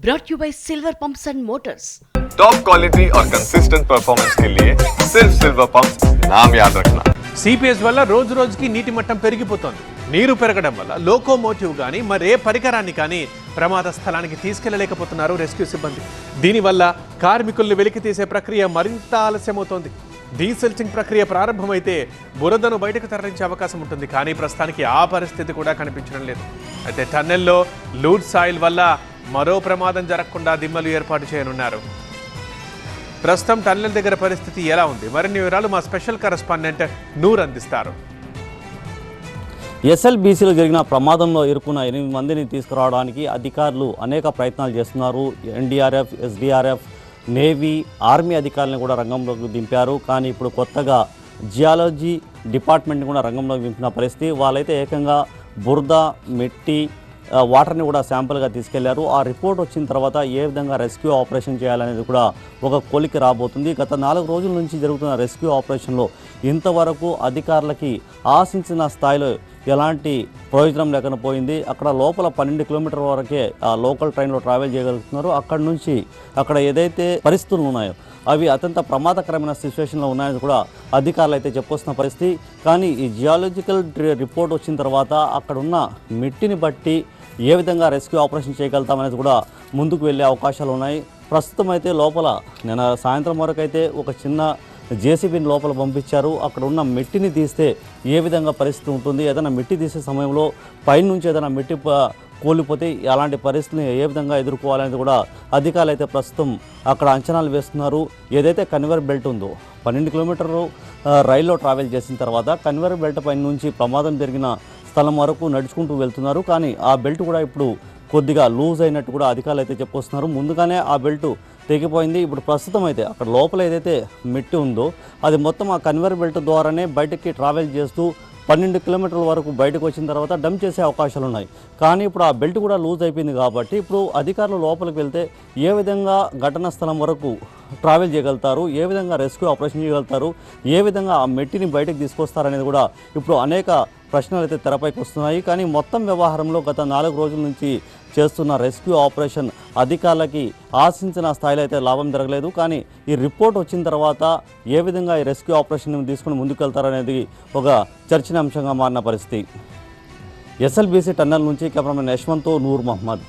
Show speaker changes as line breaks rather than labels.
brought you by Silver Pumps and Motors.
Top quality और consistent performance के लिए सिर्फ सिल्वर पंप्स नाम याद रखना.
సిపిఎస్ వల్ల రోజు రోజుకి నీటి మట్టం పెరిగిపోతోంది. నీరు పెరగడం వల్ల లోకోమోటివ్ కానీ మరే పరికరాన్ని కానీ ప్రమాద స్థలానికి తీసుకెళ్లలేకపోతున్నారు రెస్క్యూ సిబ్బంది. దీనివల్ల కార్మికులను వెలికి తీసే ప్రక్రియ మరింత ఆలస్యమవుతోంది. డీసెల్టింగ్ ప్రక్రియ ప్రారంభమైతే బురదను బయటకు తరలించే అవకాశం ఉంటుంది. కానీ ప్రస్తుతానికి ఆ పరిస్థితి కూడా కనిపించడం లేదు. అయితే టన్నెల్లో లూడ్ సాయిల్ వల్ల మరో ప్రమాదం జరగకుండా దిమ్మలు ఏర్పాటు చేయనున్నారు. ప్రస్తుతం టన్నెల్ దగ్గర పరిస్థితి ఎలా ఉంది? మరిన్ని వివరాలు మా స్పెషల్ కరెస్పాండెంట్ నూర్ అందిస్తారు.
ఎస్ఎల్బీసీలో జరిగిన ప్రమాదంలో ఇరుక్కున్న 8 మందిని తీసుకురావడానికి అధికారులు అనేక ప్రయత్నాలు చేస్తున్నారు. ఎన్డీఆర్ఎఫ్, ఎస్డీఆర్ఎఫ్, నేవీ, ఆర్మీ అధికారులను కూడా రంగంలోకి దింపారు. కానీ ఇప్పుడు కొత్తగా జియాలజీ డిపార్ట్మెంట్ని కూడా రంగంలోకి దింపిన పరిస్థితి. వాళ్ళైతే ఏకంగా బురద, మిట్టి, వాటర్ని కూడా శాంపుల్గా తీసుకెళ్లారు. ఆ రిపోర్ట్ వచ్చిన తర్వాత ఏ విధంగా రెస్క్యూ ఆపరేషన్ చేయాలనేది కూడా ఒక కొలికి రాబోతుంది. గత 4 రోజుల నుంచి జరుగుతున్న రెస్క్యూ ఆపరేషన్లో ఇంతవరకు అధికారులకి ఆశించిన స్థాయిలో ఎలాంటి ప్రయోజనం లేకుండా పోయింది. అక్కడ లోపల 12 కిలోమీటర్ల వరకే లోకల్ ట్రైన్లో ట్రావెల్ చేయగలుగుతున్నారు. అక్కడి నుంచి అక్కడ ఏదైతే పరిస్థితులు ఉన్నాయో అవి అత్యంత ప్రమాదకరమైన సిచ్యువేషన్లో ఉన్నాయని కూడా అధికారులు అయితే చెప్పొస్తున్న పరిస్థితి. కానీ ఈ జియాలజికల్ రిపోర్ట్ వచ్చిన తర్వాత అక్కడ ఉన్న మిట్టిని బట్టి ఏ విధంగా రెస్క్యూ ఆపరేషన్ చేయగలుగుతామనేది కూడా ముందుకు వెళ్ళే అవకాశాలు ఉన్నాయి. ప్రస్తుతం అయితే లోపల నిన్న సాయంత్రం వరకు అయితే ఒక చిన్న జేసీబీని లోపల పంపించారు. అక్కడ ఉన్న మిట్టిని తీస్తే ఏ విధంగా పరిస్థితి ఉంటుంది, ఏదైనా మిట్టి తీసే సమయంలో పైనుంచి ఏదైనా మిట్టి కూలిపోతే అలాంటి పరిస్థితిని ఏ విధంగా ఎదుర్కోవాలనేది కూడా అధికారులు అయితే ప్రస్తుతం అక్కడ అంచనాలు వేస్తున్నారు. ఏదైతే కన్వేయర్ బెల్ట్ ఉందో 12 కిలోమీటర్లు రైల్లో ట్రావెల్ చేసిన తర్వాత కన్వేయర్ బెల్ట్ పైన నుంచి ప్రమాదం జరిగిన స్థలం వరకు నడుచుకుంటూ వెళ్తున్నారు. కానీ ఆ బెల్ట్ కూడా ఇప్పుడు కొద్దిగా లూజ్ అయినట్టు కూడా అధికారులు అయితే చెప్పొస్తున్నారు. ముందుగానే ఆ బెల్ట్ తెగిపోయింది. ఇప్పుడు ప్రస్తుతం అయితే అక్కడ లోపల ఏదైతే మిట్టి ఉందో అది మొత్తం ఆ కన్వేయర్ బెల్ట్ ద్వారానే బయటకి ట్రావెల్ చేస్తూ 12 కిలోమీటర్ల వరకు బయటకు వచ్చిన తర్వాత డంప్ చేసే అవకాశాలు ఉన్నాయి. కానీ ఇప్పుడు ఆ బెల్ట్ కూడా లూజ్ అయిపోయింది కాబట్టి ఇప్పుడు అధికారులు లోపలికి వెళ్తే ఏ విధంగా ఘటనా స్థలం వరకు ట్రావెల్ చేయగలుగుతారు, ఏ విధంగా రెస్క్యూ ఆపరేషన్ చేయగలుగుతారు, ఏ విధంగా ఆ మెట్టిని బయటకు తీసుకొస్తారనేది కూడా ఇప్పుడు అనేక ప్రశ్నలు అయితే తెరపైకి వస్తున్నాయి. కానీ మొత్తం వ్యవహారంలో గత 4 రోజుల నుంచి చేస్తున్న రెస్క్యూ ఆపరేషన్ అధికారులకి ఆశించిన స్థాయిలో అయితే లాభం జరగలేదు. కానీ ఈ రిపోర్ట్ వచ్చిన తర్వాత ఏ విధంగా ఈ రెస్క్యూ ఆపరేషన్ తీసుకుని ముందుకెళ్తారనేది ఒక చర్చనీయాంశంగా మారిన పరిస్థితి. ఎస్ఎల్బీసీ టన్నెల్ నుంచి కెమెరామెన్ యశ్వంత్, నూర్ మహమ్మద్.